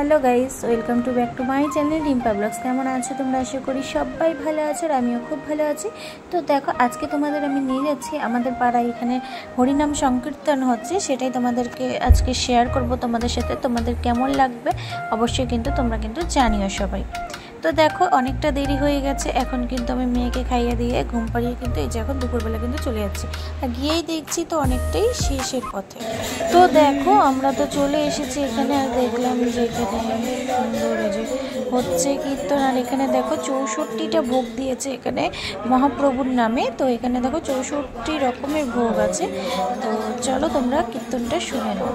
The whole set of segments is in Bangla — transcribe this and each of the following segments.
Hello guys welcome to back to my channel Dimpa vlogs. केमन आछो तोमरा? आशा करी सबाई भालो आछो और आमिও खूब भालो आछि। तो देखो आज के तोमादेर आमि निये जाচ্ছি आमादेर पाড়ায় एखाने हरिनाम संकीर्तन होच्छे, सेटाई तोमादेरके आजके शेयर करब तोमादेर साथे। तोमादेर केमन लागबे अवश्यई किन्तु तोमरा किन्तु जानिও सबाई। तो देखो अनेकटा देरी हो गेছে, এখন কিন্তু আমি মেয়েকে খাইয়ে দিয়ে ঘুম পাড়িয়ে কিন্তু এই যে এখন দুপুরবেলা কিন্তু চলে যাচ্ছি। আর গিয়েই দেখছি তো অনেকটাই শেষের পথে। তো দেখো আমরা তো চলে এসেছি এখানে, আর দেখলাম যে এখানে সুন্দর এই যে হচ্ছে কীর্তন। আর এখানে দেখো 64টা ভোগ দিয়েছে এখানে মহাপ্রভুর নামে। তো এখানে দেখো 64 রকমের ভোগ আছে। তো চলো তোমরা কীর্তনটা শুনে নাও।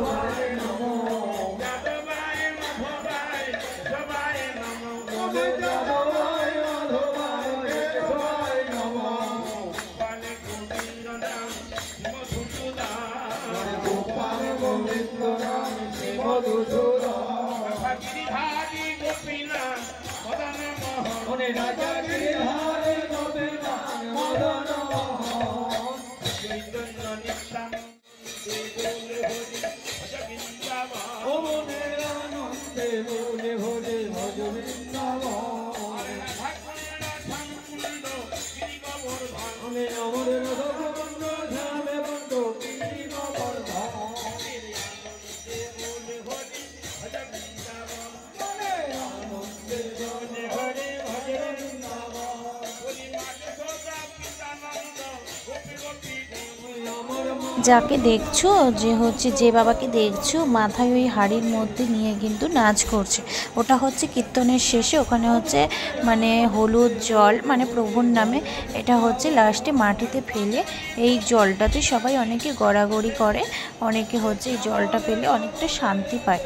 যাকে দেখছো যে হচ্ছে যে বাবাকে দেখছো মাথায় ওই হাড়ির মধ্যে নিয়ে কিন্তু নাচ করছে, ওটা হচ্ছে কীর্তনের শেষে ওখানে হচ্ছে মানে হলুদ জল মানে প্রভুর নামে এটা হচ্ছে লাস্টে মাটিতে ফেলে এই জলটাতে সবাই অনেকে গড়াগড়ি করে, অনেকে হচ্ছে এই জলটা পেলে অনেকটা শান্তি পায়।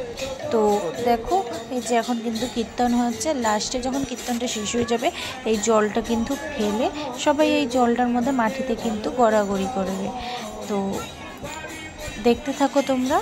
তো দেখো এই যে এখন কিন্তু কীর্তন হচ্ছে, লাস্টে যখন কীর্তনটা শেষ হয়ে যাবে এই জলটা কিন্তু ফেলে সবাই এই জলটার মধ্যে মাটিতে কিন্তু গড়াগড়ি করবে। তো দেখতে থাকো তোমরা।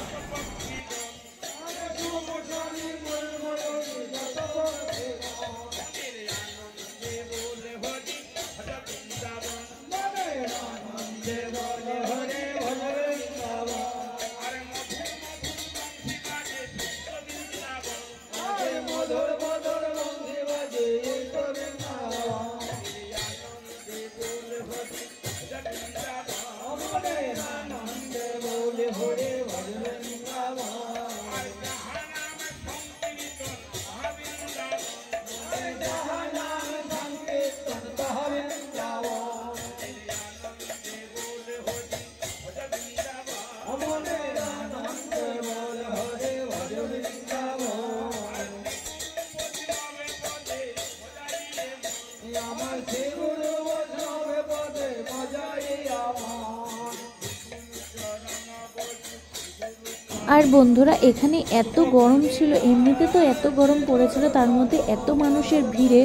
আর বন্ধুরা এখানে এত গরম ছিল, এমনিতে তো এত গরম পড়েছিল, তার মধ্যে এত মানুষের ভিড়ে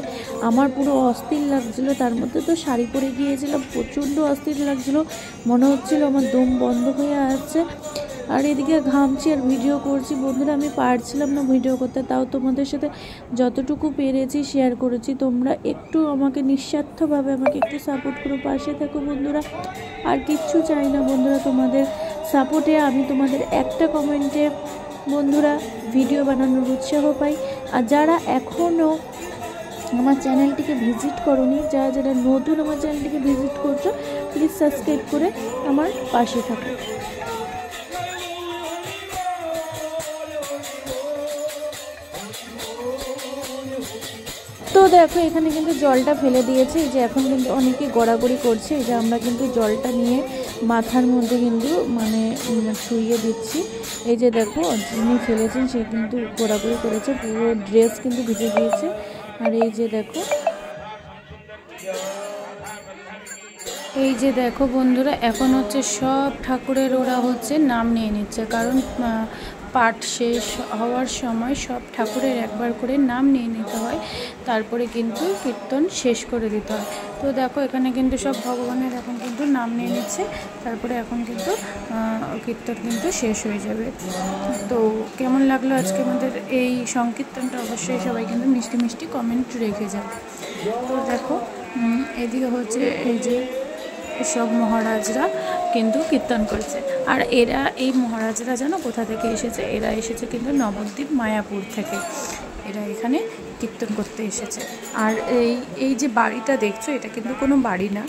আমার পুরো অস্থির লাগছিল। তার মধ্যে তো শাড়ি পরে গিয়েছিলাম, প্রচণ্ড অস্থির লাগছিল, মনে হচ্ছিল আমার দম বন্ধ হয়ে আসছে। আর এদিকে ঘামছি আর ভিডিও করছি। বন্ধুরা আমি পারছিলাম না ভিডিও করতে, তাও তোমাদের সাথে যতটুকু পেরেছি শেয়ার করেছি। তোমরা একটু আমাকে নিঃস্বার্থভাবে আমাকে একটু সাপোর্ট করো, পাশে থাকো বন্ধুরা। আর কিচ্ছু চাই না বন্ধুরা, তোমাদের সাপোর্টে আমি তোমাদের একটা কমেন্টে বন্ধুরা ভিডিও বানানোর উৎসাহ পাই। আর যারা এখনও আমার চ্যানেলটিকে ভিজিট করোনি, যারা নতুন আমার চ্যানেলটিকে ভিজিট করছো, প্লিজ সাবস্ক্রাইব করে আমার পাশে থাকো। তো দেখো এখানে কিন্তু জলটা ফেলে দিয়েছে, এই যে এখন কিন্তু অনেকে গড়াগড়ি করছে। এই যে আমরা কিন্তু জলটা নিয়ে মাথার মধ্যে কিন্তু মানে ছুঁয়ে দিচ্ছি। এই যে দেখো যিনি ফেলেছেন সে কিন্তু গড়াগড়ি করেছে, পুরো ড্রেস কিন্তু ভিজে গিয়েছে। আর এই যে দেখো এই যে দেখো বন্ধুরা এখন হচ্ছে সব ঠাকুরের ওরা হচ্ছে নাম নিয়ে নিচ্ছে, কারণ পাঠ শেষ হওয়ার সময় সব ঠাকুরের একবার করে নাম নিয়ে নিতে হয়, তারপরে কিন্তু কীর্তন শেষ করে দিতে হয়। তো দেখো এখানে কিন্তু সব ভগবানের এখন কিন্তু নাম নিয়ে নিচ্ছে, তারপরে এখন কিন্তু কীর্তন কিন্তু শেষ হয়ে যাবে। তো কেমন লাগলো আজকে আমাদের এই সংকীর্তনটা অবশ্যই সবাই কিন্তু মিষ্টি মিষ্টি কমেন্ট রেখে যাবে। তো দেখো এদিকে হচ্ছে এই যে সব মহারাজরা কিন্তু কীর্তন করছে। আর এরা এই মহারাজরা জানো কোথা থেকে এসেছে? এরা এসেছে কিন্তু নবদ্বীপ মায়াপুর থেকে, এরা এখানে কীর্তন করতে এসেছে। আর এই যে বাড়িটা দেখছো, এটা কিন্তু কোনো বাড়ি না,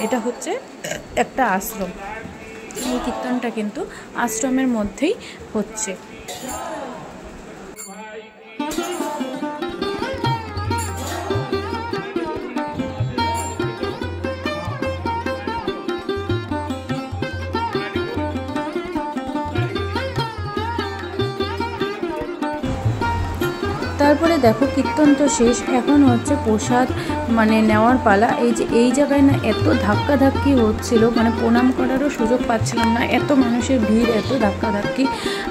এটা হচ্ছে একটা আশ্রম। এই কীর্তনটা কিন্তু আশ্রমের মধ্যেই হচ্ছে। তারপরে দেখো কীর্তন তো শেষ, এখন হচ্ছে প্রসাদ মানে নেওয়ার পালা। এই যে এই জায়গায় না এত ধাক্কাধাক্কি হচ্ছিল, মানে প্রণাম করারও সুযোগ পাচ্ছিলাম না, এত মানুষের ভিড়, এত ধাক্কাধাক্কি।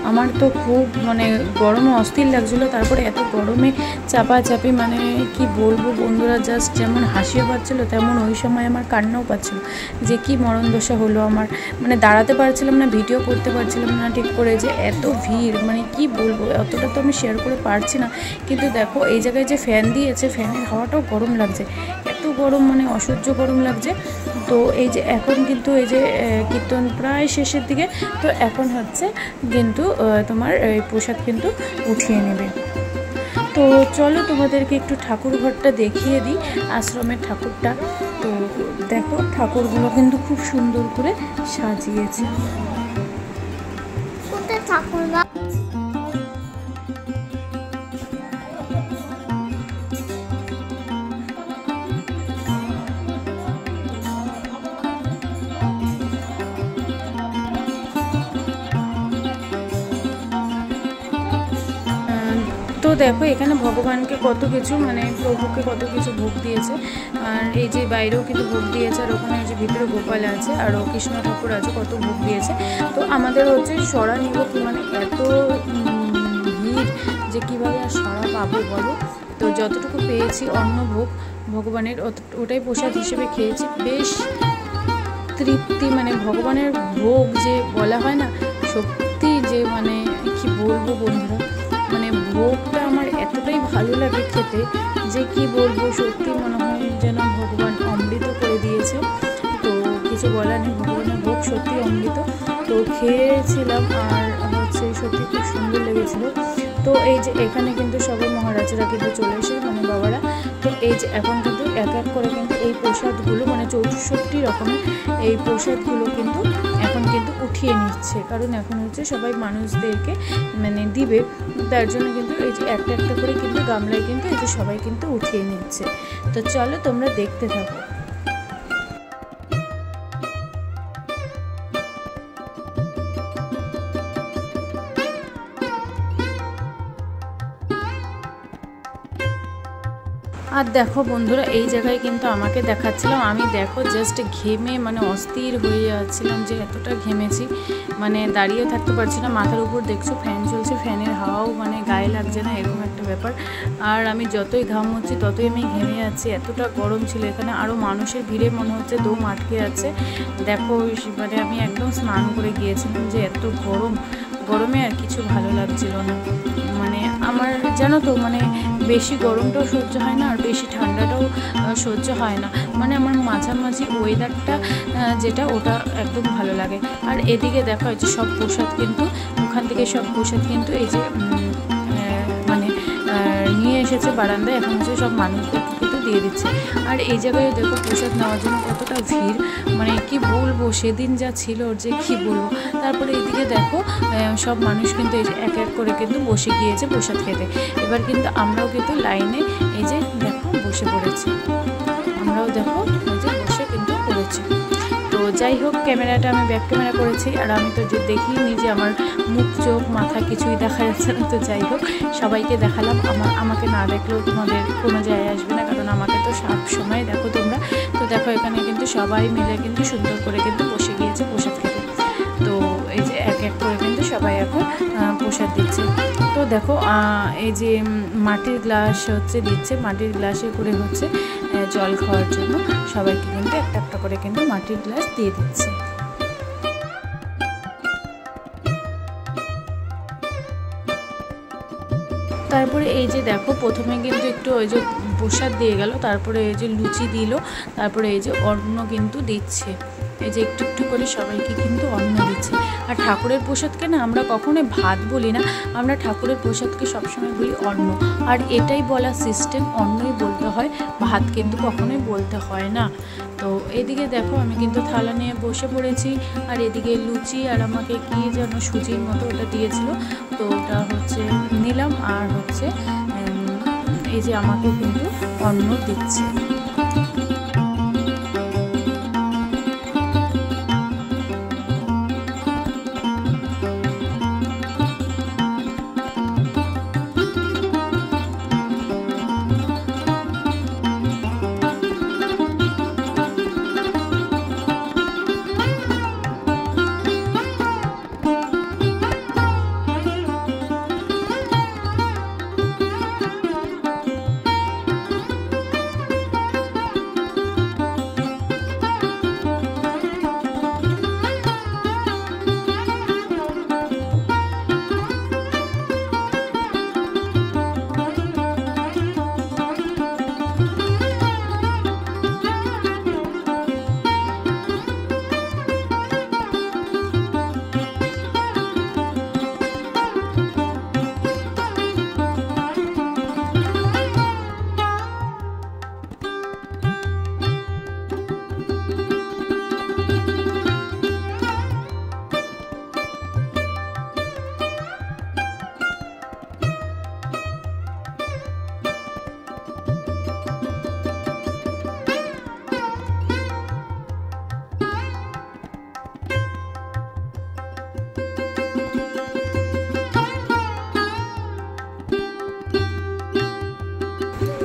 আমার তো খুব মানে গরমে অস্থির লাগছিলো। তারপরে এত গরমে চাপাচাপি, মানে কি বলবো বন্ধুরা, জাস্ট যেমন হাসিও পাচ্ছিলো তেমন ওই সময় আমার কান্নাও পাচ্ছিলো যে কি মরণ দশা হলো আমার। মানে দাঁড়াতে পারছিলাম না, ভিডিও করতে পারছিলাম না ঠিক করে, যে এত ভিড়, মানে কি বলবো, অতটা তো আমি শেয়ার করে পারছি না। কিন্তু দেখো এই জায়গায় যে ফ্যান দিয়েছে, ফ্যানের হাওয়াটাও গরম লাগছে, এত গরম মানে অসহ্য গরম লাগছে। তো এই যে এখন কিন্তু এই যে কীর্তন প্রায় শেষের দিকে, তো এখন হচ্ছে কিন্তু তোমার এই প্রসাদ কিন্তু উঠিয়ে নেবে। তো চলো তোমাদেরকে একটু ঠাকুর ঘরটা দেখিয়ে দিই, আশ্রমের ঠাকুরটা। তো দেখো ঠাকুরগুলো কিন্তু খুব সুন্দর করে সাজিয়েছে। তো দেখো এখানে ভগবানকে কত কিছু, মানে প্রভুকে কত কিছু ভোগ দিয়েছে। আর এই যে বাইরেও কিন্তু ভোগ দিয়েছে, আর ওখানে এই যে ভিতরে গোপাল আছে, আরও কৃষ্ণ ঠাকুর আছে, কত ভোগ দিয়েছে। তো আমাদের হচ্ছে সরা নিব কি, মানে এত ভিড় যে কীভাবে আর সরা পাবো বলো। তো যতটুকু পেয়েছি অন্নভোগ ভগবানের, ওটাই প্রসাদ হিসেবে খেয়েছি। বেশ তৃপ্তি, মানে ভগবানের ভোগ যে বলা হয় না, সত্যি যে মানে কি বলবো বন্ধুরা, মানে ভোগটা আমার এতটাই ভালো লাগে খেতে যে কি বলবো, সত্যি মনে হয় যেন ভগবান অমৃত করে দিয়েছে। তো কিছু বলার নেই, ভগবানের ভোগ সত্যি অমৃত। তো খেয়েছিলাম আর হচ্ছে সত্যি খুব সুন্দর লেগেছিলো। তো এই যে এখানে কিন্তু সবাই মহারাজরা কিন্তু চলে এসে, মানে বাবারা। তো এই যে এখন কিন্তু এক এক করে কিন্তু এই প্রসাদগুলো, মানে 64 রকমের এই প্রসাদগুলো কিন্তু এখন কিন্তু উঠিয়ে নিচ্ছে, কারণ এখন হচ্ছে সবাই মানুষদেরকে মানে দিবে, তার জন্য কিন্তু এই যে একটা একটা করে কিন্তু গামলায় কিন্তু এই যে সবাই কিন্তু উঠিয়ে নিচ্ছে। তো চলো তোমরা দেখতে থাকো। আর দেখো বন্ধুরা, এই জায়গায় কিন্তু আমাকে দেখাচ্ছিলাম, আমি দেখো জাস্ট ঘেমে মানে অস্থির হয়ে যাচ্ছিলাম, যে এতটা ঘেমেছি, মানে দাঁড়িয়ে থাকতে পারছি না। মাথার উপর দেখছো ফ্যান চলছে, ফ্যানের হাওয়াও মানে গায়ে লাগছে না, এরকম একটা ব্যাপার। আর আমি যতই ঘাম হচ্ছি ততই আমি ঘেমে যাচ্ছি, এতটা গরম ছিল এখানে। আরও মানুষের ভিড়ে মনে হচ্ছে দম আটকে আছে। দেখো মানে আমি একদম স্নান করে গিয়েছিলাম, যে এত গরমে আর কিছু ভালো লাগছিল না। মানে আমার জানো তো, মানে বেশি গরমটাও সহ্য হয় না, আর বেশি ঠান্ডাটাও সহ্য হয় না, মানে আমার মাঝামাঝি ওয়েদারটা যেটা, ওটা একদম ভালো লাগে। আর এদিকে দেখা হচ্ছে সব প্রসাদ কিন্তু, ওখান থেকে সব প্রসাদ কিন্তু এই যে মানে নিয়ে এসেছে বারান্দায়, এখন হচ্ছে সব মানুষদেরকে কিন্তু দিয়ে দিচ্ছে। আর এই জায়গায় দেখো প্রসাদ নেওয়ার জন্য কতটা ভিড়, মানে কি বলবো, সেদিন যা ছিল যে কি বলবো। তারপরে এইদিকে দেখো সব মানুষ কিন্তু এই যে এক এক করে কিন্তু বসে গিয়েছে প্রসাদ খেতে। এবার কিন্তু আমরাও কিন্তু লাইনে এই যে দেখো বসে পড়েছি, আমরাও দেখো এই যে বসে কিন্তু পড়েছি। তো যাই হোক, ক্যামেরাটা আমি ব্যাক ক্যামেরা করেছি, আর আমি তো যে দেখিনি যে আমার মুখ চোখ মাথা কিছুই দেখা যাচ্ছে না। তো যাই হোক, সবাইকে দেখালাম, আমাকে না দেখলেও তোমাদের কোনো যায় আসবে না, কারণ আমাকে তো সব সময় দেখো তোমরা। তো দেখো এখানে কিন্তু সবাই মিলে কিন্তু সুন্দর করে কিন্তু বসে গিয়েছে প্রসাদ খেতে। তো এই যে এক এক করে কিন্তু সবাই এখন প্রসাদ দিচ্ছে। তো দেখো এই যে মাটির গ্লাস হচ্ছে দিচ্ছে, মাটির গ্লাসে করে হচ্ছে জল খাওয়ার জন্য সবাইকে কিন্তু একটা একটা করে কিন্তু মাটির গ্লাস দিয়ে দিচ্ছে। তারপরে এই যে দেখো প্রথমে কিন্তু একটু ওই যে প্রসাদ দিয়ে গেল, তারপরে এই যে লুচি দিল, তারপরে এই যে অন্ন কিন্তু দিচ্ছে। এই যে একটু একটু করে সবাইকে কিন্তু অন্ন দিচ্ছে। আর ঠাকুরের প্রসাদকে না আমরা কখনোই ভাত বলি না, আমরা ঠাকুরের প্রসাদকে সবসময় বলি অন্ন। আর এটাই বলা সিস্টেম, অন্নই বলতে হয়, ভাত কিন্তু কখনোই বলতে হয় না। তো এদিকে দেখো আমি কিন্তু থালা নিয়ে বসে পড়েছি, আর এদিকে লুচি আর আমাকে কি যেন সুজির মতো ওটা দিয়েছিল, তো ওটা হচ্ছে নিলাম। আর হচ্ছে এই যে আমাকে কিন্তু অন্ন দিচ্ছে।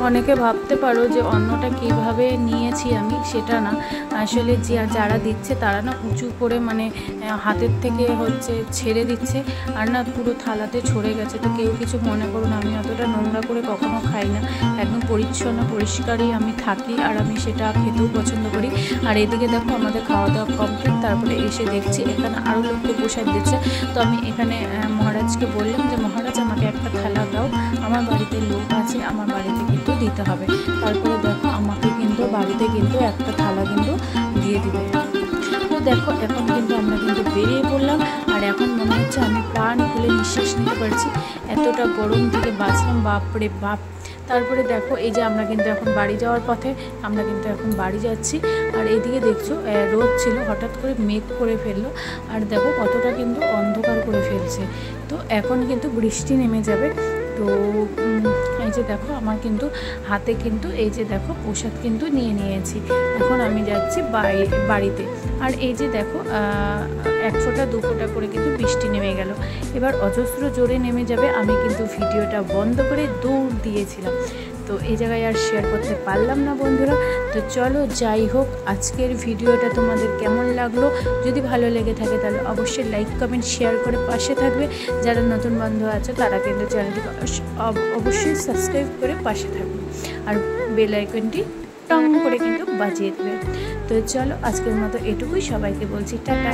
অনেকে ভাবতে পারো যে অন্নটা কিভাবে নিয়েছি আমি, সেটা না, আসলে যারা দিচ্ছে তারা না উঁচু করে মানে হাতের থেকে হচ্ছে ছেড়ে দিচ্ছে, আর না পুরো থালাতে ছড়ে গেছে। তো কেউ কিছু মনে করো না, আমি অতটা নোংরা করে কখনো খাই না, একদম পরিচ্ছন্ন পরিষ্কারই আমি থাকি, আর আমি সেটা খেতেও পছন্দ করি। আর এদিকে দেখো আমাদের খাওয়া দাওয়া কমপ্লিট, তারপরে এসে দেখছি এখানে আরও লোককে প্রসাদ দিচ্ছে। তো আমি এখানে মহারাজকে বললাম যে মহারাজ আমাকে একটা থালা দাও, আমার বাড়িতে লোক আছে, আমার বাড়িতে কিন্তু দিতে হবে। তারপরে দেখো আমাকে কিন্তু বাড়িতে কিন্তু একটা থালা কিন্তু দিয়ে দিবে। তো দেখো এখন কিন্তু আমরা কিন্তু বেরিয়ে পড়লাম, আর এখন মনে হচ্ছে আমি প্রাণ খুলে নিঃশ্বাস নিতে পারছি, এতটা গরম থেকে বাঁচলাম, বাপরে বাপ। তারপরে দেখো এই যে আমরা কিন্তু এখন বাড়ি যাওয়ার পথে, আমরা কিন্তু এখন বাড়ি যাচ্ছি। আর এদিকে দেখছো রোদ ছিল, হঠাৎ করে মেঘ করে ফেললো, আর দেখো কতটা কিন্তু অন্ধকার করে ফেলছে। তো এখন কিন্তু বৃষ্টি নেমে যাবে। তো এই যে দেখো আমার কিন্তু হাতে কিন্তু এই যে দেখো প্রসাদ কিন্তু নিয়েছি, এখন আমি যাচ্ছি বাড়িতে। আর এই যে দেখো 1 ফোঁটা 2 ফোঁটা করে কিন্তু বৃষ্টি নেমে গেল, এবার অজস্র জোরে নেমে যাবে। আমি কিন্তু ভিডিওটা বন্ধ করে দৌড় দিয়েছিলাম, তো এই জায়গায় আর শেয়ার করতে পারলাম না বন্ধুরা। তো চলো যাই হোক, আজকের ভিডিওটা তোমাদের কেমন লাগলো, যদি ভালো লেগে থাকে তাহলে অবশ্যই লাইক কমেন্ট শেয়ার করে পাশে থাকবে। যারা নতুন বন্ধু আছে তারা কিন্তু চ্যানেলটিকে অবশ্যই সাবস্ক্রাইব করে পাশে থাকবে, আর বেল আইকনটি টং করে কিন্তু বাজিয়ে দেবে। তো চলো আজকের মতো এটুকুই, সবাইকে বলছি টাটা।